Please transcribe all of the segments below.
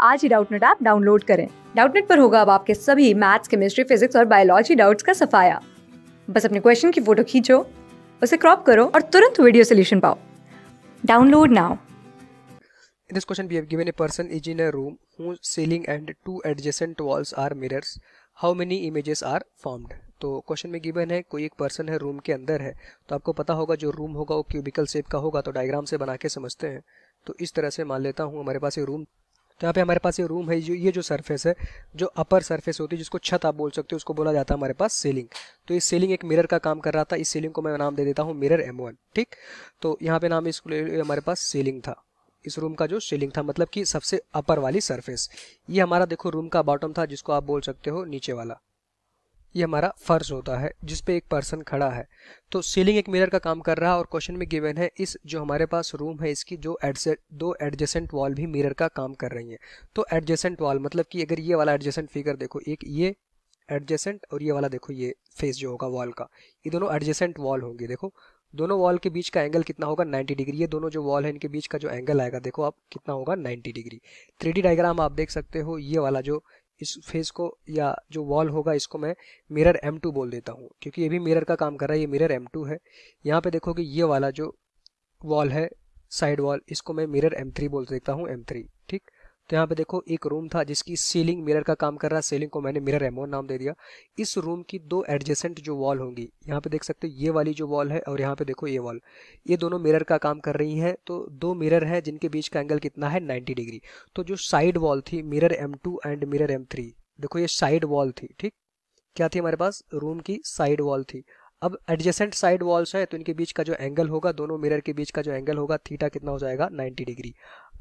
आज ही Doubtnut app download करें। Doubtnut पर होगा अब आपके सभी मैथ्स, केमिस्ट्री, फिजिक्स और बायोलॉजी डाउट्स का सफाया। बस अपने क्वेश्चन की फोटो खींचो, उसे क्रॉप करो और तुरंत वीडियो सोल्यूशन पाओ। Download now. In this question, we have given a person is in a room whose ceiling and two adjacent walls are mirrors. How many images are formed? तो question में given है कोई एक person है, room के अंदर है। तो आपको पता होगा जो रूम होगा वो क्यूबिकल शेप का होगा, तो डायग्राम से बना के समझते हैं। तो इस तरह से मान लेता हूँ हमारे पास ये रूम, तो यहाँ पे हमारे पास ये रूम है। जो ये जो सरफेस है, जो अपर सरफेस होती है, जिसको छत आप बोल सकते हो, उसको बोला जाता है हमारे पास सीलिंग। तो ये सीलिंग एक मिरर का काम कर रहा था। इस सीलिंग को मैं नाम दे देता हूँ मिरर M1। ठीक, तो यहाँ पे नाम इसको हमारे पास सीलिंग था। इस रूम का जो सीलिंग था, मतलब कि सबसे अपर वाली सरफेस। ये हमारा देखो रूम का बॉटम था, जिसको आप बोल सकते हो नीचे वाला। ये हमारा फर्श होता है जिस पे एक पर्सन खड़ा है। तो सीलिंग एक मिरर का काम कर रहा है और क्वेश्चन में गिवन है इस जो हमारे पास रूम है, इसकी जो दो एडजेसेंट वॉल भी मिरर का काम कर रही हैं। तो एडजेसेंट वॉल मतलब कि अगर ये वाला एडजेसेंट फिगर देखो, एक ये एडजेसेंट और ये वाला देखो, ये फेस जो होगा वॉल का, ये दोनों एडजेसेंट वॉल होंगे। देखो दोनों वॉल के बीच का एंगल कितना होगा, 90 डिग्री। ये दोनों जो वॉल है इनके बीच का जो एंगल आएगा देखो आप कितना होगा, 90 डिग्री। 3D डायग्राम आप देख सकते हो। ये वाला जो इस फेस को या जो वॉल होगा, इसको मैं मिरर M2 बोल देता हूँ, क्योंकि ये भी मिरर का काम कर रहा है। ये मिरर M2 है। यहाँ पे देखो कि ये वाला जो वॉल है, साइड वॉल, इसको मैं मिरर M3 बोल देता हूँ, M3। ठीक, तो यहाँ पे देखो एक रूम था जिसकी सीलिंग मिरर का काम कर रहा है। सीलिंग को मैंने मिरर M1 नाम दे दिया। इस रूम की दो एडजेसेंट जो वॉल होंगी, यहाँ पे देख सकते हो ये वाली जो वॉल है और यहाँ पे देखो ये वॉल, ये दोनों मिरर का काम कर रही हैं। तो दो मिरर है जिनके बीच का एंगल कितना है, 90 डिग्री। तो जो साइड वॉल थी mirror M2 and mirror M3, देखो ये साइड वॉल थी। ठीक, क्या थी हमारे पास, रूम की साइड वॉल थी। अब एडजेसेंट साइड वॉल्स है तो इनके बीच का जो एंगल होगा, दोनों मिरर के बीच का जो एंगल होगा थीटा कितना हो जाएगा, 90 डिग्री।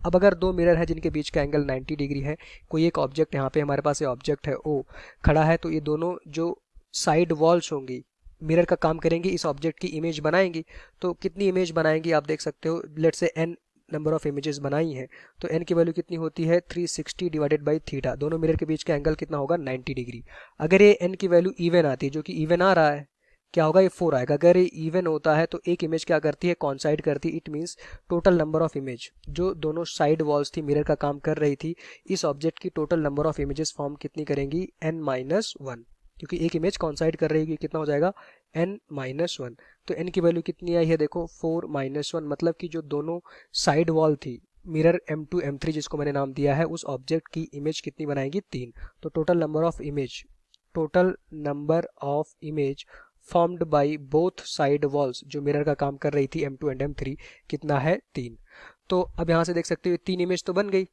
अब अगर दो मिरर है जिनके बीच का एंगल 90 डिग्री है, कोई एक ऑब्जेक्ट यहाँ पे हमारे पास ये ऑब्जेक्ट है O खड़ा है, तो ये दोनों जो साइड वॉल्स होंगी मिरर का काम करेंगी, इस ऑब्जेक्ट की इमेज बनाएंगी। तो कितनी इमेज बनाएंगी आप देख सकते हो, let's say n number of images बनाई हैं। तो n की वैल्यू कितनी होती है, 360 डिवाइडेड बाई थीटा। दोनों मिरर के बीच का एंगल कितना होगा, 90 डिग्री। अगर ये n की वैल्यू इवन आती है, जो कि इवन आ रहा है, क्या होगा, ये 4 आएगा। अगर ये इवन होता है तो एक इमेज क्या करती है, कॉन्साइड करती है। It means total number of image जो दोनों साइड वॉल्स थी मिरर का काम कर रही थी, इस ऑब्जेक्ट की total number of images form कितनी करेंगी, n-1, क्योंकि एक इमेज कॉन्साइड कर रही है। कितना हो जाएगा, n-1। तो n की वैल्यू कितनी आई है, देखो 4-1, मतलब कि जो दोनों साइड वॉल थी मिरर M2 M3 जिसको मैंने नाम दिया है, उस ऑब्जेक्ट की इमेज कितनी बनाएंगी, 3। तो total number of image formed by both side walls जो मिरर का काम कर रही थी M2 एंड M3 कितना है, 3। तो अब यहाँ से देख सकते हो 3 इमेज तो बन गई।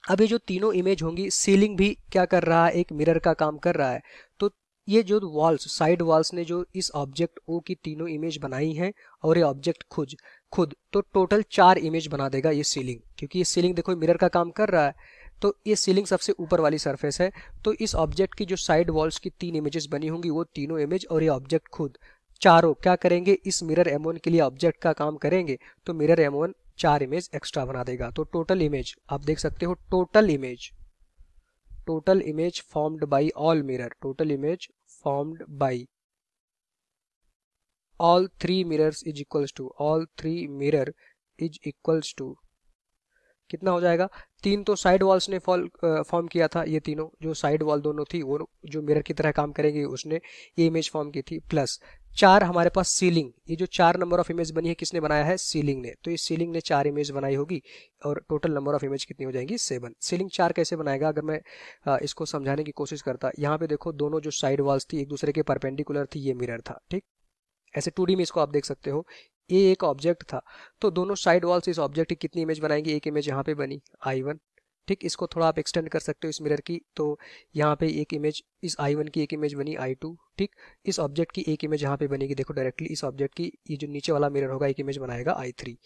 अब ये जो तीनों इमेज होंगी, सीलिंग भी क्या कर रहा है, एक मिरर का काम कर रहा है। तो ये जो वॉल्स, साइड वॉल्स ने जो इस ऑब्जेक्ट O की तीनों इमेज बनाई हैं, और ये ऑब्जेक्ट खुद खुद तो टोटल 4 इमेज बना देगा ये सीलिंग, क्योंकि ये सीलिंग देखो मिरर का काम कर रहा है। तो ये सीलिंग सबसे ऊपर वाली सरफेस है। तो इस ऑब्जेक्ट की जो साइड वॉल्स की 3 इमेजेस बनी होंगी, वो तीनों इमेज और ये ऑब्जेक्ट खुद, चारों क्या करेंगे, इस मिरर M1 के लिए ऑब्जेक्ट का काम करेंगे। तो मिरर M1 4 इमेज एक्स्ट्रा बना देगा। तो टोटल इमेज आप देख सकते हो, total image formed by all mirror, total image formed by all three mirrors is equals to, all three mirror is equals to कितना हो जाएगा, 3 तो साइड वॉल्स ने फॉर्म किया था। ये तीनों जो साइड वॉल दोनों थी वो जो मिरर की तरह काम करेंगी, उसने ये इमेज फॉर्म की थी, प्लस 4 हमारे पास सीलिंग। ये जो 4 नंबर ऑफ इमेज बनी है किसने बनाया है, सीलिंग ने। तो इस सीलिंग ने 4 इमेज बनाई होगी और टोटल नंबर ऑफ इमेज कितनी हो जाएंगी, 7। सीलिंग 4 कैसे बनाएगा, अगर मैं इसको समझाने की कोशिश करता, यहाँ पे देखो दोनों जो साइड वॉल्स थी एक दूसरे के परपेंडिकुलर थी, ये मिरर था। ठीक, ऐसे 2D में इसको आप देख सकते हो। ये एक ऑब्जेक्ट था, तो दोनों साइड वॉल्स इस ऑब्जेक्ट की कितनी इमेज बनाएंगी, एक इमेज यहाँ पे बनी I1। ठीक, इसको थोड़ा आप एक्सटेंड कर सकते हो इस मिरर की, तो यहाँ पे एक इमेज, इस I1 की एक इमेज बनी I2। ठीक, इस ऑब्जेक्ट की एक इमेज यहाँ पे बनेगी, देखो डायरेक्टली इस ऑब्जेक्ट की, ये जो नीचे वाला मिरर होगा एक इमेज बनाएगा I3।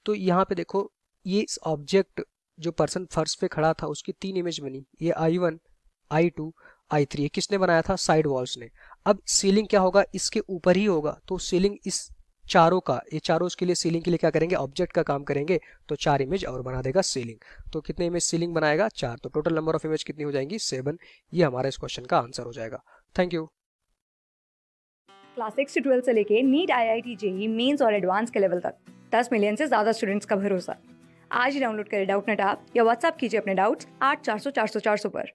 तो यहाँ पे देखो ये इस ऑब्जेक्ट जो पर्सन फर्श पे खड़ा था उसकी 3 इमेज बनी, ये I1 I2 I3। ये किसने बनाया था, साइड वॉल्स ने। अब सीलिंग क्या होगा, इसके ऊपर ही होगा। तो सीलिंग इस चारों का, ये चारों उसके लिए सीलिंग के लिए क्या करेंगे, ऑब्जेक्ट का काम करेंगे। तो 4 इमेज और बना देगा सीलिंग। तो कितने इमेज सीलिंग बनाएगा, 4। तो टोटल नंबर ऑफ इमेज कितनी हो जाएंगी, 7। ये हमारा इस क्वेश्चन का आंसर हो जाएगा। Thank you. क्लास 6 से 12 से लेके नीट, IIT, JEE मेंस और एडवांस के लेवल तक 10 मिलियन से ज्यादा स्टूडेंट्स का भरोसा। आज ही डाउनलोड करें डाउटनेट ऐप या व्हाट्सएप कीजिए अपने डाउट्स 8400 400 400 पर।